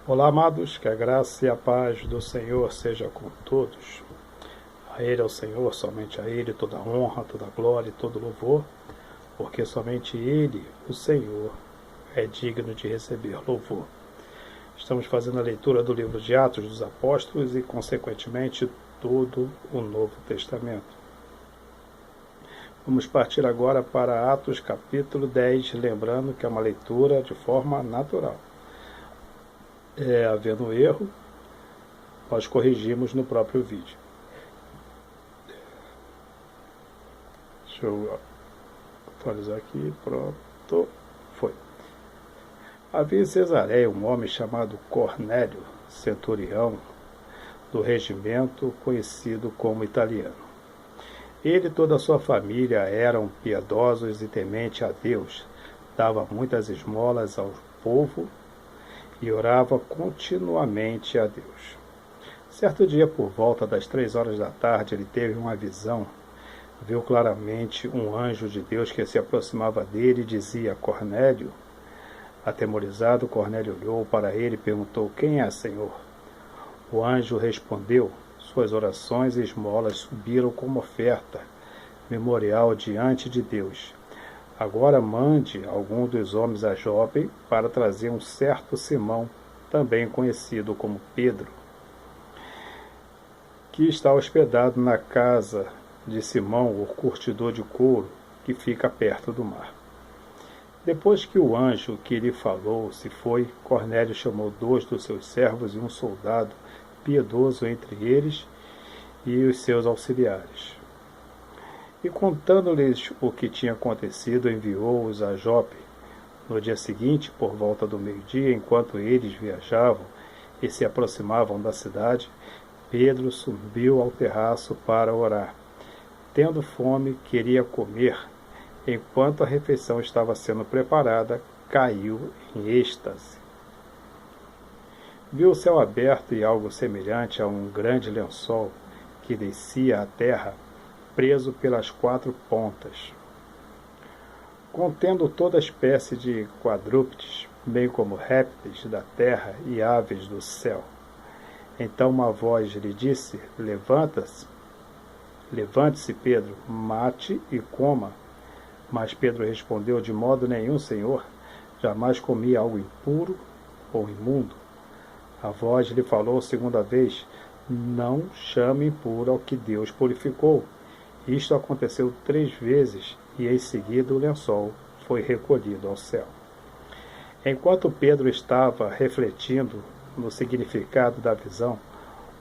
Olá, amados, que a graça e a paz do Senhor seja com todos. A Ele, ao Senhor, somente a Ele, toda a honra, toda a glória e todo louvor, porque somente Ele, o Senhor, é digno de receber louvor. Estamos fazendo a leitura do livro de Atos dos Apóstolos e, consequentemente, todo o Novo Testamento. Vamos partir agora para Atos capítulo 10, lembrando que é uma leitura de forma natural. Havendo erro, nós corrigimos no próprio vídeo. Deixa eu atualizar aqui, pronto, foi. Havia em Cesareia um homem chamado Cornélio, centurião do regimento conhecido como italiano. Ele e toda a sua família eram piedosos e tementes a Deus, dava muitas esmolas ao povo e orava continuamente a Deus. Certo dia, por volta das 3 horas da tarde, ele teve uma visão. Viu claramente um anjo de Deus que se aproximava dele e dizia: Cornélio. Atemorizado, Cornélio olhou para ele e perguntou: Quem é, Senhor? O anjo respondeu: Suas orações e esmolas subiram como oferta memorial diante de Deus. Agora mande algum dos homens a Jope para trazer um certo Simão, também conhecido como Pedro, que está hospedado na casa de Simão, o curtidor de couro, que fica perto do mar. Depois que o anjo que lhe falou se foi, Cornélio chamou 2 dos seus servos e um soldado piedoso entre eles e os seus auxiliares. E contando-lhes o que tinha acontecido, enviou-os a Jope. No dia seguinte, por volta do meio-dia, enquanto eles viajavam e se aproximavam da cidade, Pedro subiu ao terraço para orar. Tendo fome, queria comer. Enquanto a refeição estava sendo preparada, caiu em êxtase. Viu o céu aberto e algo semelhante a um grande lençol que descia à terra, preso pelas 4 pontas, contendo toda espécie de quadrúpedes, bem como répteis da terra e aves do céu. Então uma voz lhe disse: Levante-se, Pedro, mate e coma. Mas Pedro respondeu: De modo nenhum, Senhor, jamais comi algo impuro ou imundo. A voz lhe falou segunda vez: Não chame impuro ao que Deus purificou. Isto aconteceu 3 vezes, e em seguida o lençol foi recolhido ao céu. Enquanto Pedro estava refletindo no significado da visão,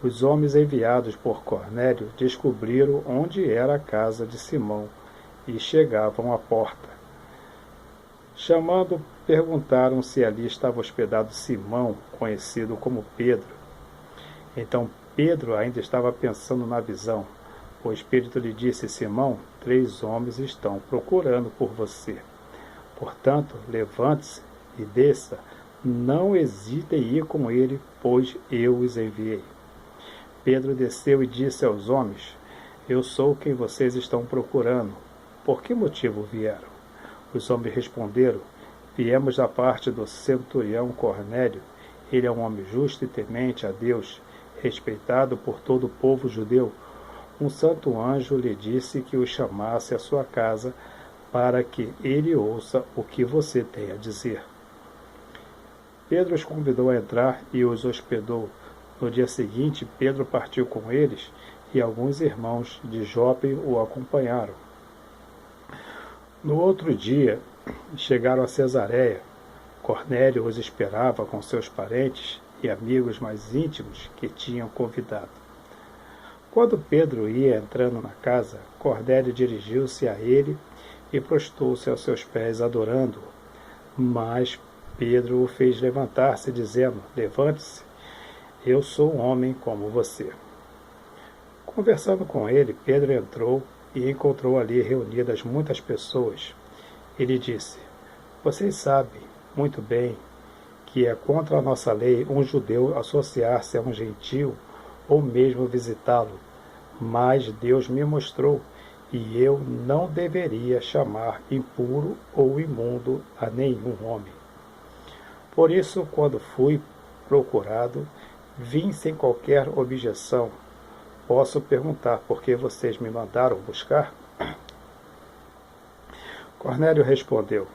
os homens enviados por Cornélio descobriram onde era a casa de Simão e chegavam à porta. Chamando, perguntaram se ali estava hospedado Simão, conhecido como Pedro. Então Pedro ainda estava pensando na visão. O Espírito lhe disse: Simão, 3 homens estão procurando por você. Portanto, levante-se e desça. Não hesite em ir com ele, pois eu os enviei. Pedro desceu e disse aos homens: Eu sou quem vocês estão procurando. Por que motivo vieram? Os homens responderam: Viemos da parte do centurião Cornélio. Ele é um homem justo e temente a Deus, respeitado por todo o povo judeu. Um santo anjo lhe disse que o chamasse à sua casa para que ele ouça o que você tem a dizer. Pedro os convidou a entrar e os hospedou. No dia seguinte, Pedro partiu com eles e alguns irmãos de Jope o acompanharam. No outro dia, chegaram a Cesareia. Cornélio os esperava com seus parentes e amigos mais íntimos que tinham convidado. Quando Pedro ia entrando na casa, Cornélio dirigiu-se a ele e prostou-se aos seus pés, adorando-o. Mas Pedro o fez levantar-se, dizendo: Levante-se, eu sou um homem como você. Conversando com ele, Pedro entrou e encontrou ali reunidas muitas pessoas. Ele disse: Vocês sabem muito bem que é contra a nossa lei um judeu associar-se a um gentio ou mesmo visitá-lo, mas Deus me mostrou, e eu não deveria chamar impuro ou imundo a nenhum homem. Por isso, quando fui procurado, vim sem qualquer objeção. Posso perguntar por que vocês me mandaram buscar? Cornélio respondeu: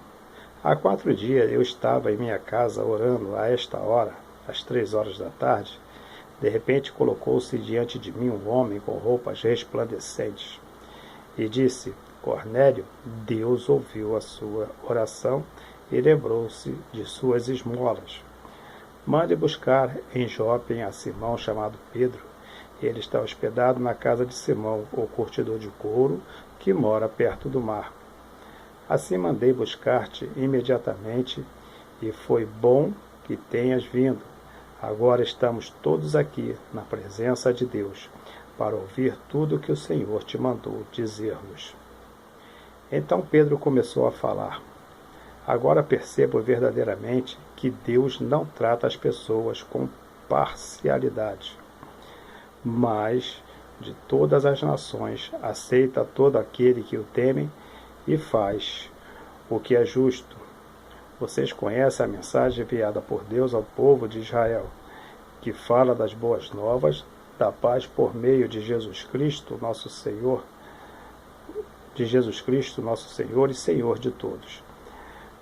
há 4 dias eu estava em minha casa orando a esta hora, às 3 horas da tarde. De repente colocou-se diante de mim um homem com roupas resplandecentes e disse: Cornélio, Deus ouviu a sua oração e lembrou-se de suas esmolas. Mande buscar em Jope a Simão chamado Pedro. Ele está hospedado na casa de Simão, o curtidor de couro, que mora perto do mar. Assim mandei buscar-te imediatamente, e foi bom que tenhas vindo. Agora estamos todos aqui, na presença de Deus, para ouvir tudo o que o Senhor te mandou dizer-nos. Então Pedro começou a falar: agora percebo verdadeiramente que Deus não trata as pessoas com parcialidade, mas de todas as nações aceita todo aquele que o teme e faz o que é justo. Vocês conhecem a mensagem enviada por Deus ao povo de Israel, que fala das boas novas, da paz por meio de Jesus Cristo, nosso Senhor, e Senhor de todos.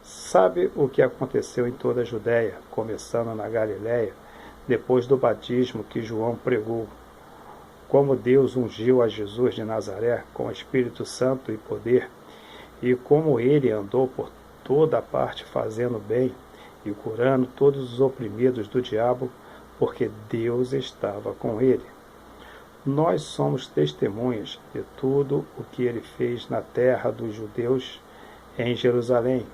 Sabe o que aconteceu em toda a Judéia, começando na Galiléia, depois do batismo que João pregou, como Deus ungiu a Jesus de Nazaré com o Espírito Santo e poder, e como ele andou por toda a parte fazendo bem e curando todos os oprimidos do diabo, porque Deus estava com ele. Nós somos testemunhas de tudo o que ele fez na terra dos judeus, em Jerusalém,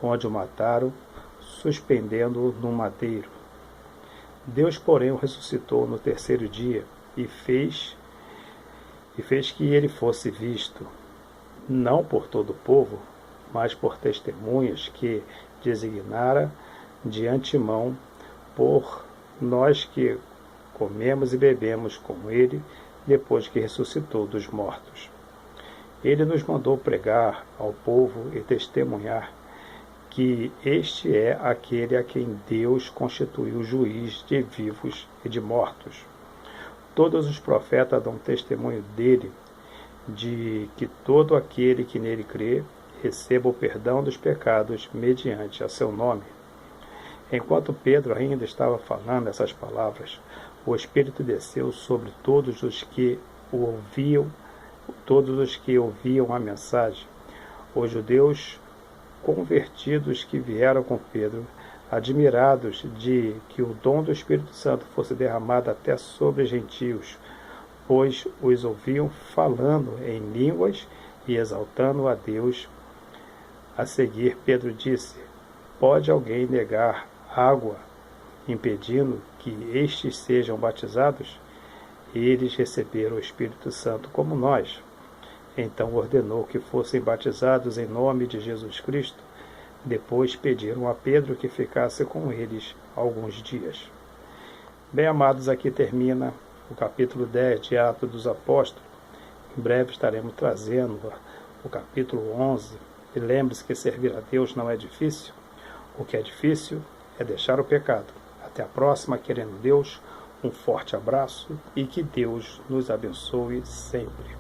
onde o mataram, suspendendo-o num madeiro. Deus, porém, o ressuscitou no 3º dia e fez que ele fosse visto, não por todo o povo, mas por testemunhas que designara de antemão, por nós que comemos e bebemos com ele depois que ressuscitou dos mortos. Ele nos mandou pregar ao povo e testemunhar que este é aquele a quem Deus constituiu juiz de vivos e de mortos. Todos os profetas dão testemunho dele, de que todo aquele que nele crê receba o perdão dos pecados mediante a seu nome. Enquanto Pedro ainda estava falando essas palavras, o Espírito desceu sobre todos os que ouviam a mensagem. Os judeus convertidos que vieram com Pedro, admirados de que o dom do Espírito Santo fosse derramado até sobre gentios, pois os ouviam falando em línguas e exaltando a Deus. A seguir, Pedro disse: pode alguém negar água, impedindo que estes sejam batizados? Eles receberam o Espírito Santo como nós. Então ordenou que fossem batizados em nome de Jesus Cristo. Depois pediram a Pedro que ficasse com eles alguns dias. Bem, amados, aqui termina o capítulo 10 de Atos dos Apóstolos. Em breve estaremos trazendo o capítulo 11. E lembre-se que servir a Deus não é difícil. O que é difícil é deixar o pecado. Até a próxima, querendo Deus. Um forte abraço e que Deus nos abençoe sempre.